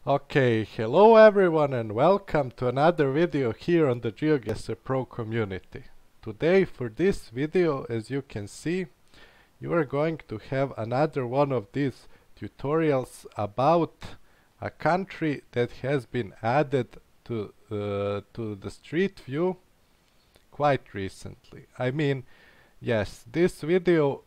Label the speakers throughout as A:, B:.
A: Okay, hello everyone and welcome to another video here on the GeoGuessr Pro community. Today for this video, as you can see, you are going to have another one of these tutorials about a country that has been added to the street view quite recently. I mean, yes, this video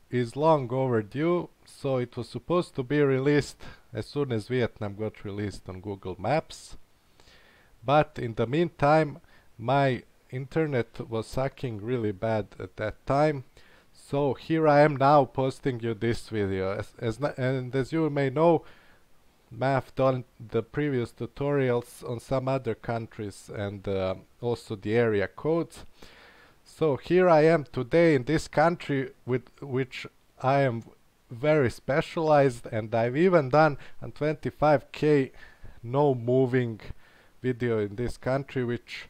A: is long overdue, so it was supposed to be released as soon as Vietnam got released on Google Maps. But in the meantime, my internet was sucking really bad at that time. So here I am now posting you this video. And as you may know, I've done the previous tutorials on some other countries and also the area codes. So here I am today in this country with which I am very specialized, and I've even done a 25k no moving video in this country, which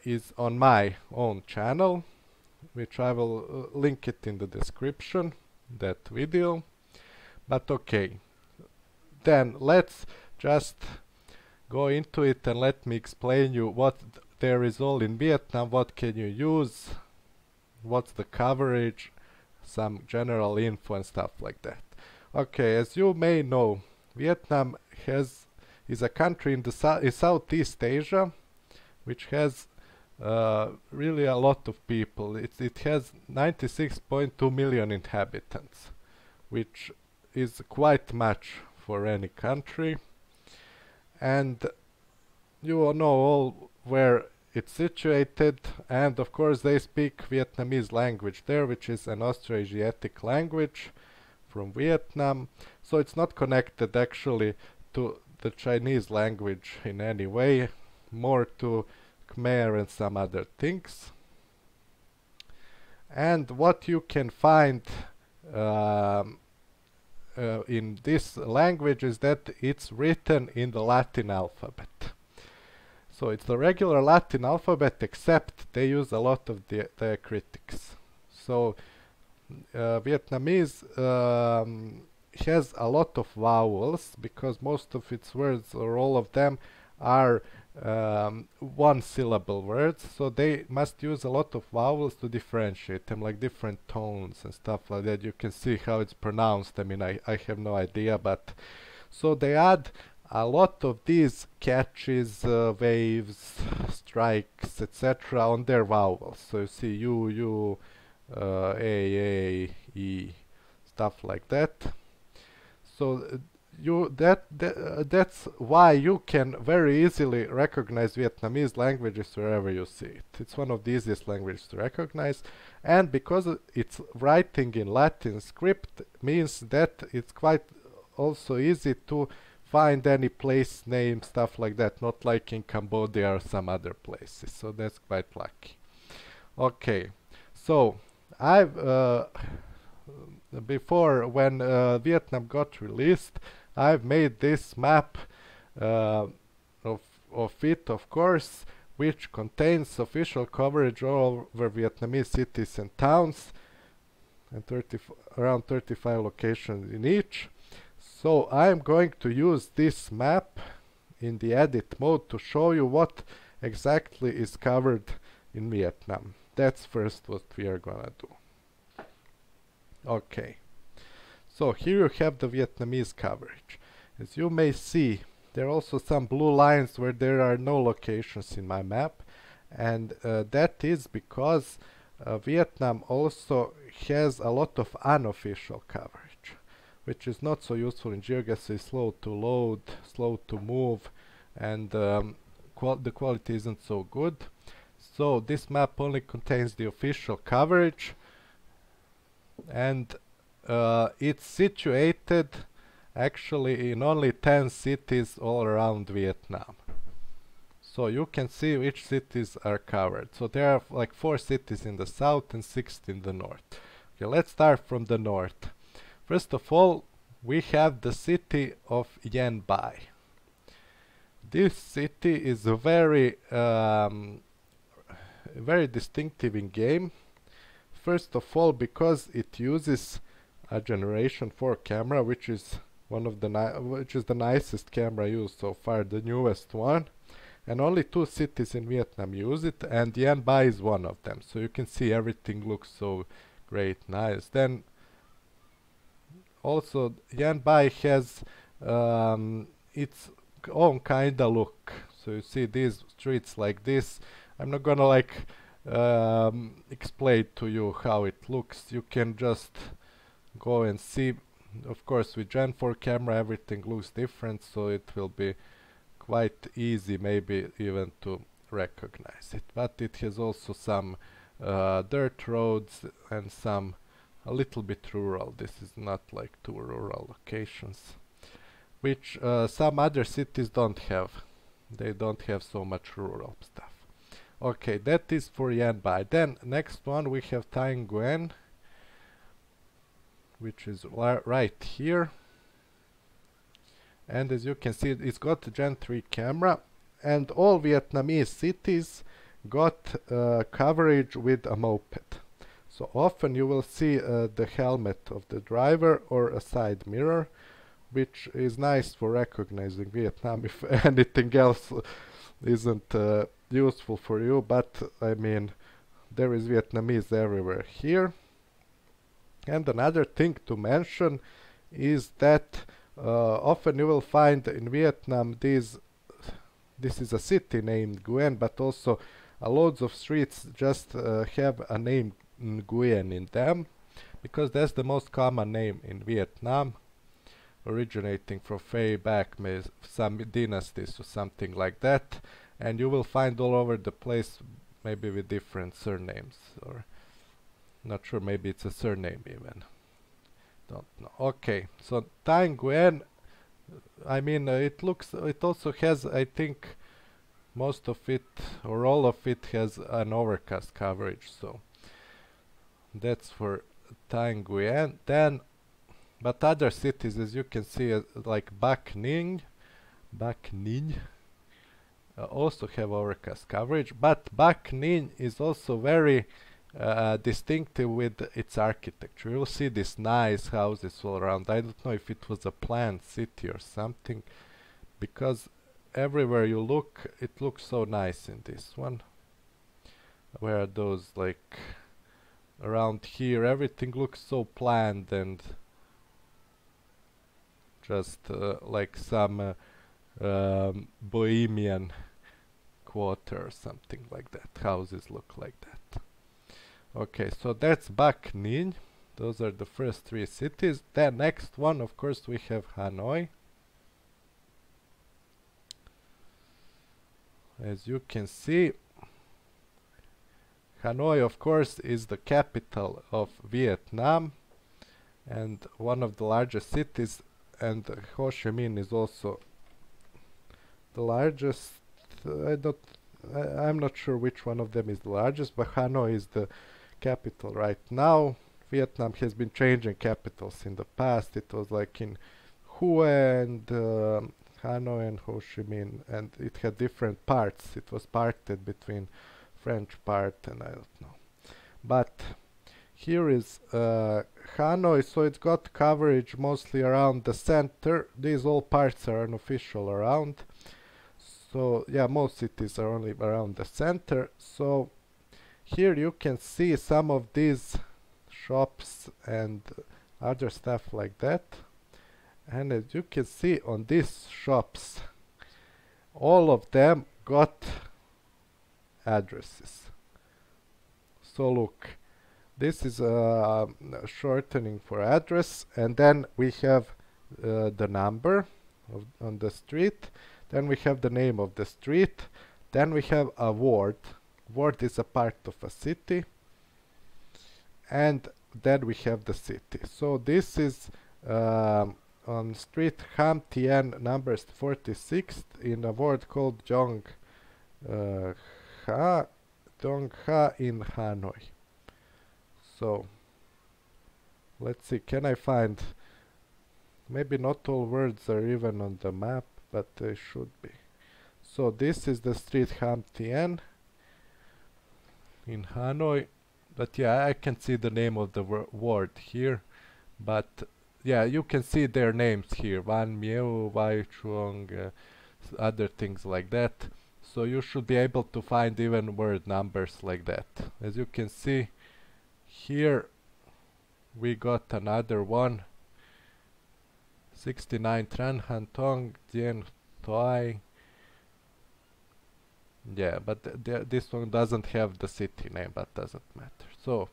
A: is on my own channel, which I will link it in the description, that video. But okay, then let's just go into it and let me explain you what there is all in Vietnam, what can you use, what's the coverage, some general info and stuff like that. Okay, as you may know, Vietnam is a country in Southeast Asia, which has really a lot of people. It has 96.2 million inhabitants, which is quite much for any country. And you all know all where it's situated, and of course they speak Vietnamese language there, which is an Austroasiatic language from Vietnam, so it's not connected actually to the Chinese language in any way, more to Khmer and some other things. And what you can find in this language is that it's written in the Latin alphabet. So it's the regular Latin alphabet, except they use a lot of diacritics. So Vietnamese has a lot of vowels because most of its words, or all of them, are one-syllable words. So they must use a lot of vowels to differentiate them, like different tones and stuff like that. You can see how it's pronounced. I mean, I have no idea, but so they add a lot of these catches, waves, strikes, etc. on their vowels. So you see U, A, E, stuff like that. So that's why you can very easily recognize Vietnamese languages wherever you see it. It's one of the easiest languages to recognize, and because it's writing in Latin script means that it's quite also easy to find any place name, stuff like that, not like in Cambodia or some other places. So that's quite lucky. Okay, so I've before, when Vietnam got released, I've made this map of it, of course, which contains official coverage all over Vietnamese cities and towns, and around 35 locations in each. So I am going to use this map in the edit mode to show you what exactly is covered in Vietnam. That's first what we are gonna do. Okay, so here you have the Vietnamese coverage. As you may see, there are also some blue lines where there are no locations in my map, and that is because Vietnam also has a lot of unofficial coverage, which is not so useful in GeoGuessr. It's slow to load, slow to move, and the quality isn't so good. So this map only contains the official coverage, and it's situated actually in only 10 cities all around Vietnam. So you can see which cities are covered. So there are like 4 cities in the south and 6 in the north. Okay, let's start from the north. First of all, we have the city of Yen Bai. This city is very distinctive in game. First of all, because it uses a Generation 4 camera, which is which is the nicest camera used so far, the newest one. And only 2 cities in Vietnam use it, and Dien Bai is one of them. So you can see everything looks so great, nice. Then also Dien Bai has its own kinda look. So you see these streets like this. I'm not gonna like explain to you how it looks. You can just go and see. Of course, with Gen 4 camera everything looks different, so it will be quite easy maybe even to recognize it. But it has also some dirt roads and some a little bit rural. This is not like 2 rural locations, which some other cities don't have. They don't have so much rural stuff. Okay, that is for Dien Bai. Then next one we have Taingwen, which is right here. And as you can see, it's got a Gen 3 camera, and all Vietnamese cities got coverage with a moped. So often you will see the helmet of the driver or a side mirror, which is nice for recognizing Vietnam if anything else isn't useful for you. But I mean, there is Vietnamese everywhere here. And another thing to mention is that often you will find in Vietnam this is a city named Nguyen, but also loads of streets just have a name Nguyen in them, because that's the most common name in Vietnam, originating from way back some dynasties or something like that. And you will find all over the place, maybe with different surnames, or not sure, maybe it's a surname even. Don't know. Okay, so Taingwen, I mean, it also has, I think, most of it or all of it has an overcast coverage. So that's for Taingwen. Then, but other cities, as you can see, like Bac Ninh, also have overcast coverage. But Bac Ninh is also very distinctive with its architecture. You'll see these nice houses all around. I don't know if it was a planned city or something, because everywhere you look, it looks so nice in this one. Where are those, like around here, everything looks so planned and just like some bohemian quarter or something like that. Houses look like that. Okay, so that's Bac Ninh. Those are the first 3 cities. The next one, of course, we have Hanoi. As you can see, Hanoi, of course, is the capital of Vietnam and one of the largest cities, and Ho Chi Minh is also the largest. I'm not sure which one of them is the largest, but Hanoi is the capital right now. Vietnam has been changing capitals in the past. It was like in Hue and Hanoi and Ho Chi Minh, and it had different parts. It was parted between French part and I don't know. But here is Hanoi, so it's got coverage mostly around the center. These all parts are unofficial around. So yeah, most cities are only around the center. So here you can see some of these shops and other stuff like that. And as you can see on these shops, all of them got addresses. So look, this is a shortening for address, and then we have the number on the street, then we have the name of the street, then we have a ward. Ward is a part of a city, and then we have the city. So this is on street Ham Tien number 46 in a ward called Dong Ha in Hanoi. So let's see, can I find, maybe not all words are even on the map, but they should be. So this is the street Ham Tien in Hanoi, but yeah, I can see the name of the ward here, but yeah, you can see their names here. Van Mieu, Wai Chuong, other things like that. So you should be able to find even word numbers like that. As you can see here, we got another one. 69 Tran Han Tong Dien Toai. Yeah, but this one doesn't have the city name, but doesn't matter. So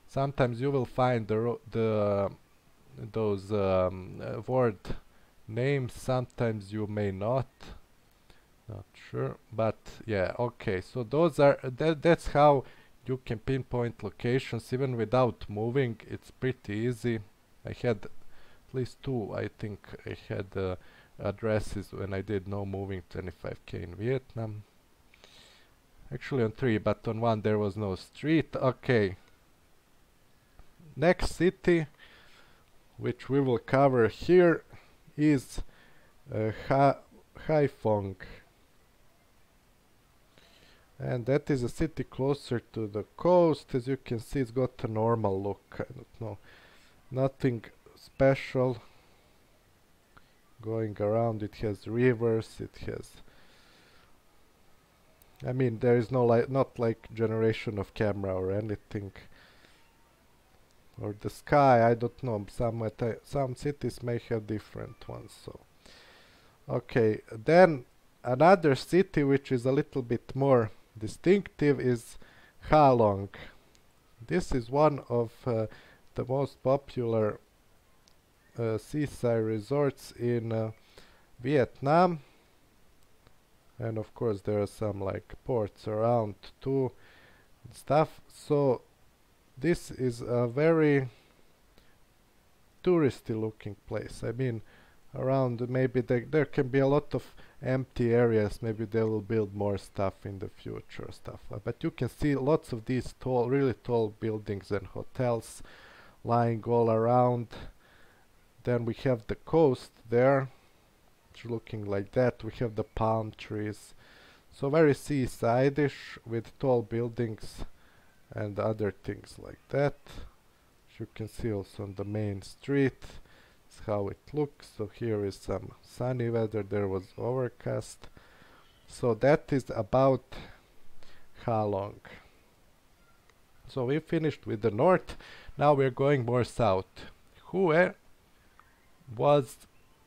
A: sometimes you will find those word names, sometimes you may not. Not sure, but yeah, okay. So those are that's how you can pinpoint locations even without moving. It's pretty easy. I had at least two, I think I had addresses when I did no moving 25k in Vietnam. Actually on 3, but on 1 there was no street. Okay. Next city, which we will cover here, is Haiphong. And that is a city closer to the coast. As you can see, it's got a normal look. I don't know. Nothing special going around. It has rivers. It has... I mean, there is no not like generation of camera or anything. Or the sky, I don't know. Some cities may have different ones. So, okay. Then another city which is a little bit more distinctive is Ha Long. This is one of the most popular seaside resorts in Vietnam, and of course there are some like ports around too and stuff. So this is a very touristy looking place. I mean, around maybe there can be a lot of empty areas. Maybe they will build more stuff in the future, stuff like. But you can see lots of these tall, really tall buildings and hotels lying all around. Then we have the coast there, looking like that. We have the palm trees. So very seaside-ish with tall buildings and other things like that. As you can see also on the main street. How it looks. So here is some sunny weather, there was overcast. So that is about Ha Long. So we finished with the north. Now we're going more south. Hue was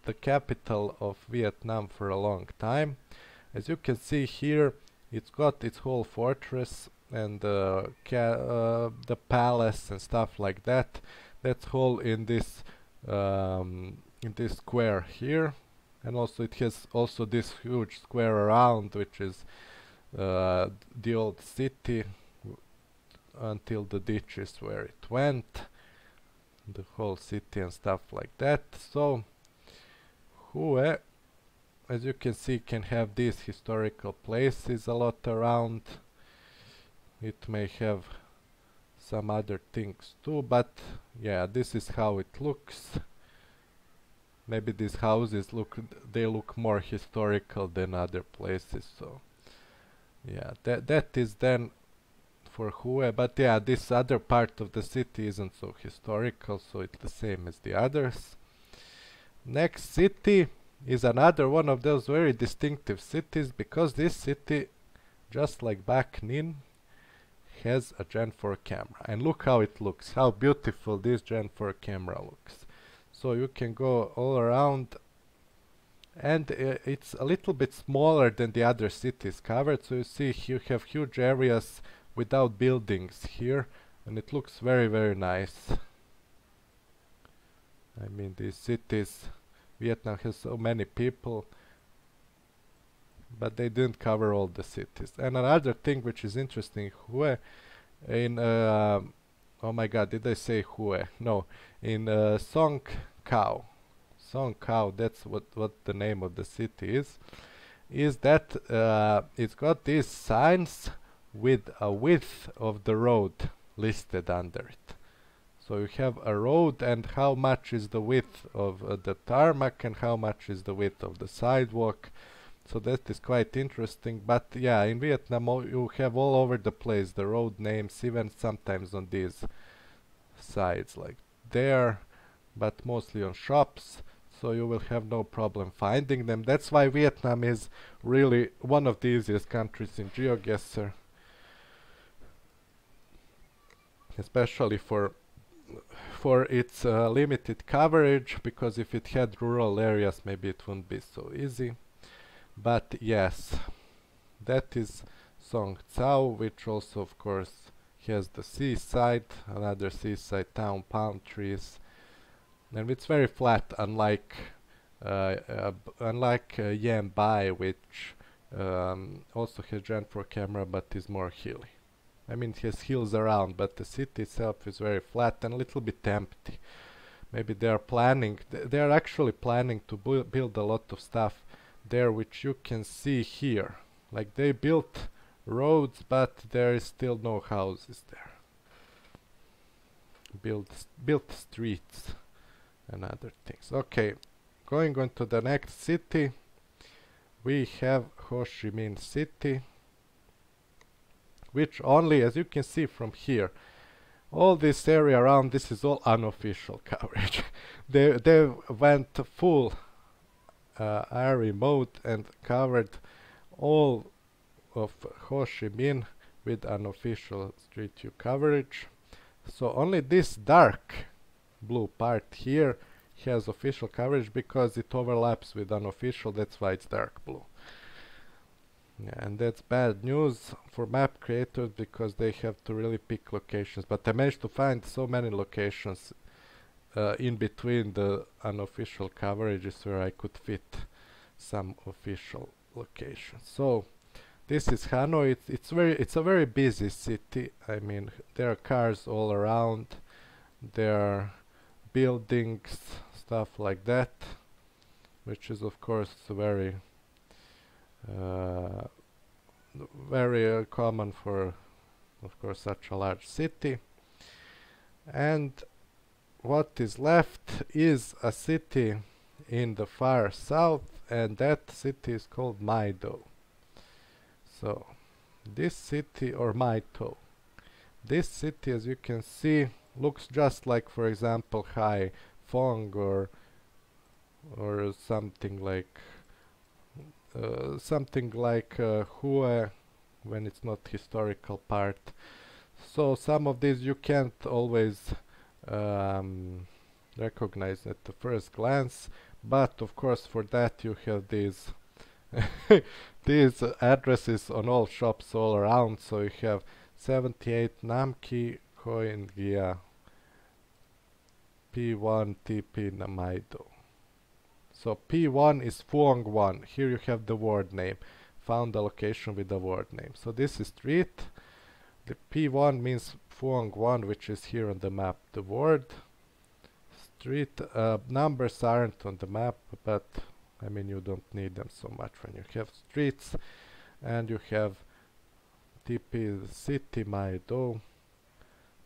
A: the capital of Vietnam for a long time. As you can see here, it's got its whole fortress and the palace and stuff like that. That's all in this square here, and also it has also this huge square around, which is the old city until the ditches where it went, the whole city and stuff like that. So Hue, as you can see, can have these historical places a lot around. It may have some other things too, but yeah, this is how it looks. Maybe these houses look more historical than other places. So yeah, that is then for Hue. But yeah, this other part of the city isn't so historical, so it's the same as the others. Next city is another one of those very distinctive cities, because this city, just like Bac Ninh, has a Gen 4 camera. And look how it looks, how beautiful this Gen 4 camera looks. So you can go all around, and it's a little bit smaller than the other cities covered. So you see you have huge areas without buildings here, and it looks very, very nice. I mean, these cities, Vietnam has so many people, but they didn't cover all the cities. And another thing which is interesting, Hue, in oh my god, did I say Hue? No, in Song Khao. Song Khao, that's what the name of the city is that it's got these signs with a width of the road listed under it. So you have a road, and how much is the width of the tarmac and how much is the width of the sidewalk. So that is quite interesting. But yeah, in Vietnam you have all over the place the road names, even sometimes on these sides, like there, but mostly on shops, so you will have no problem finding them. That's why Vietnam is really one of the easiest countries in GeoGuessr, especially for its limited coverage, because if it had rural areas maybe it wouldn't be so easy. But yes, that is Song Tsao, which also of course has the seaside, another seaside town, palm trees, and it's very flat, unlike Yan Bai, which also has Gen 4 camera but is more hilly. I mean, it has hills around, but the city itself is very flat and a little bit empty. Maybe they are planning, they are actually planning to build a lot of stuff there, which you can see here. Like, they built roads, but there is still no houses there. Built streets and other things. Okay, going on to the next city, we have Ho Chi Minh City, which only, as you can see from here, all this area around this is all unofficial coverage. they went full ARRI mode and covered all of Ho Chi Minh with unofficial Street View coverage. So only this dark blue part here has official coverage because it overlaps with unofficial, that's why it's dark blue. Yeah, and that's bad news for map creators because they have to really pick locations. But I managed to find so many locations in between the unofficial coverages where I could fit some official locations. So this is Hanoi. It's a very busy city. I mean, there are cars all around. There are buildings, stuff like that, which is of course very common for, of course, such a large city. And what is left is a city in the far south, and that city is called Maido. So this city, or Maido, this city, as you can see, looks just like, for example, Hai Phong or something like Hue, when it's not historical part. So some of these you can't always recognize at the first glance, but of course for that you have these these addresses on all shops all around. So you have 78 Nam Ki Coin Gia P1 TP Maido. So P1 is Phuong 1. Here you have the word name. Found a location with the word name. So this is street. The P1 means Phuong 1, which is here on the map. The word street numbers aren't on the map, but I mean, you don't need them so much when you have streets. And you have TP city Maido.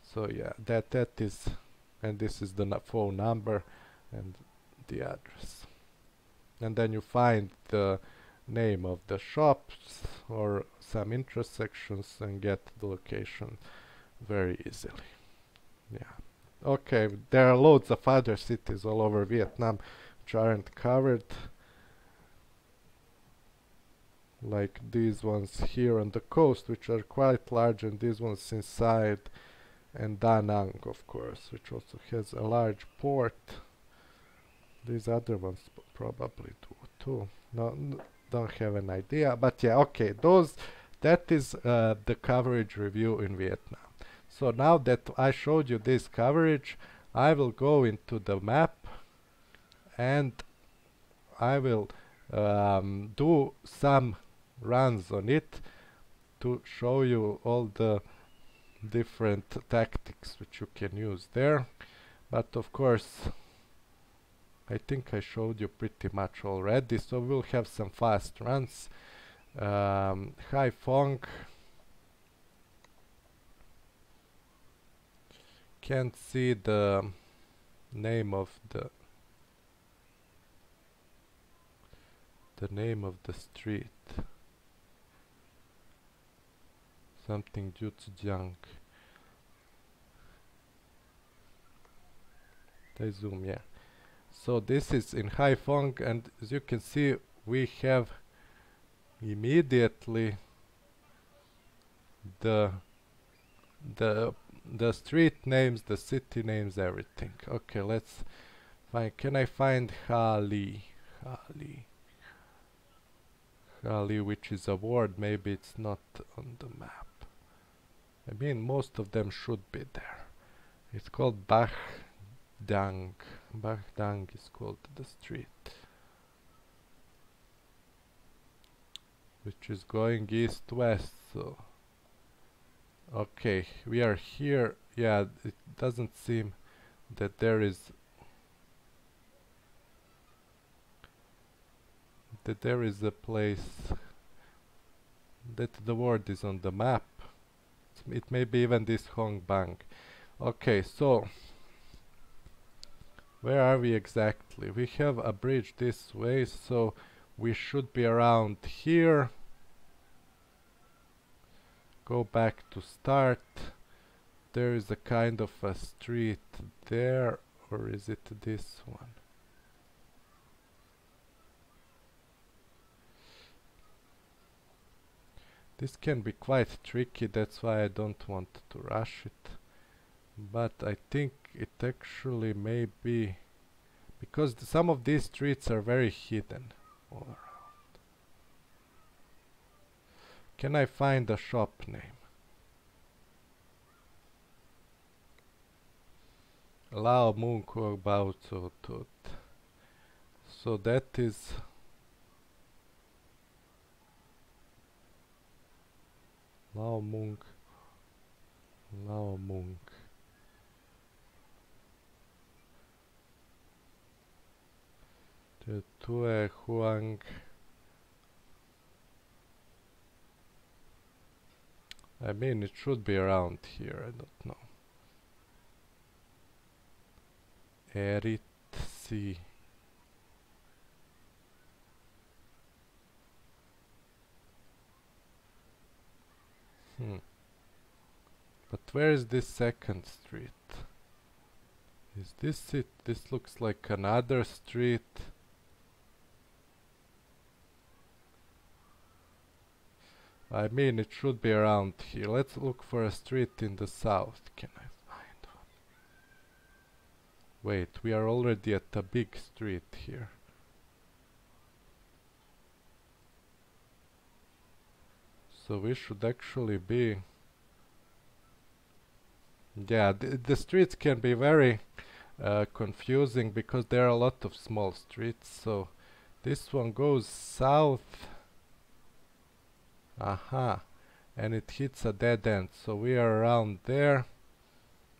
A: So yeah, that is, and this is the phone number and the address. And then you find the name of the shops or some intersections and get the location very easily. Yeah. Okay, there are loads of other cities all over Vietnam which aren't covered, like these ones here on the coast, which are quite large, and these ones inside, and Da Nang, of course, which also has a large port. These other ones probably do too. No, don't have an idea, but yeah, okay, that is the coverage review in Vietnam. So now that I showed you this coverage, I will go into the map and I will do some runs on it to show you all the different tactics which you can use there. But of course, I think I showed you pretty much already, so we'll have some fast runs. Hai Phong, can't see the name of the street. Something Jutzjiang. I zoom? Yeah. So this is in Haiphong, and as you can see, we have immediately the the the street names, the city names, everything. Okay, let's find. Can I find Hali? Hali. Hali, which is a word. Maybe it's not on the map. I mean, most of them should be there. It's called Dang. Dang is called the street, which is going east-west. So, okay, we are here. Yeah, it doesn't seem that there is a place that the word is on the map. It may be even this Hong Bang. Okay, so where are we exactly? We have a bridge this way, so we should be around here. Go back to start. There is a kind of a street there, or is it this one? This can be quite tricky, that's why I don't want to rush it. But I think it actually may be, because some of these streets are very hidden all around. Can I find a shop name? Lao Mung Kuo Bao Tzu Tut. So that is Lao Mung. Lao Mung. The Tue Huang. I mean, it should be around here, I don't know. Erit Si. But where is this second street? Is this it? This looks like another street. I mean, it should be around here. Let's look for a street in the south. Can I find one? Wait, we are already at a big street here. So we should actually be... Yeah, the streets can be very confusing because there are a lot of small streets. So this one goes south. Aha. And it hits a dead end. So we are around there.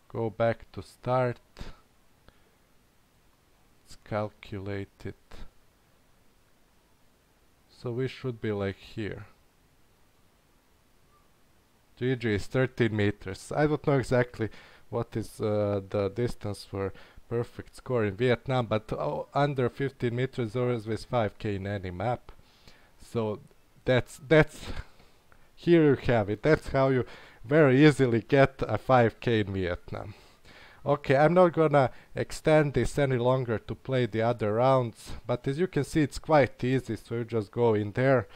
A: Go back to start. Let's calculate it. So we should be like here. GG is 13 meters. I don't know exactly what is the distance for perfect score in Vietnam, but under 15 meters is always 5k in any map. So that's here you have it. That's how you very easily get a 5k in Vietnam. Okay, I'm not gonna extend this any longer to play the other rounds, but as you can see, it's quite easy. So you just go in there.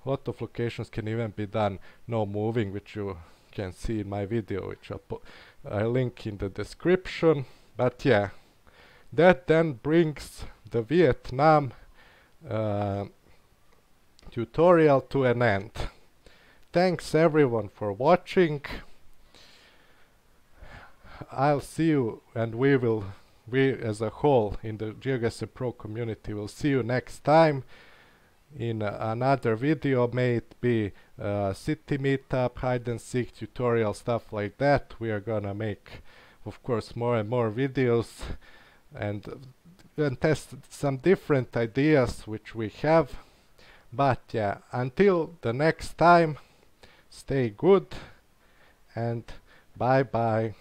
A: A lot of locations can even be done no moving, which you can see in my video, which I'll put a link in the description. But yeah, that then brings the Vietnam tutorial to an end. Thanks everyone for watching. I'll see you, and we as a whole in the GeoGuessr Pro community will see you next time in another video. May it be city meetup, hide and seek tutorial, stuff like that. We are gonna make, of course, more and more videos and test some different ideas which we have. But yeah, until the next time, stay good and bye bye.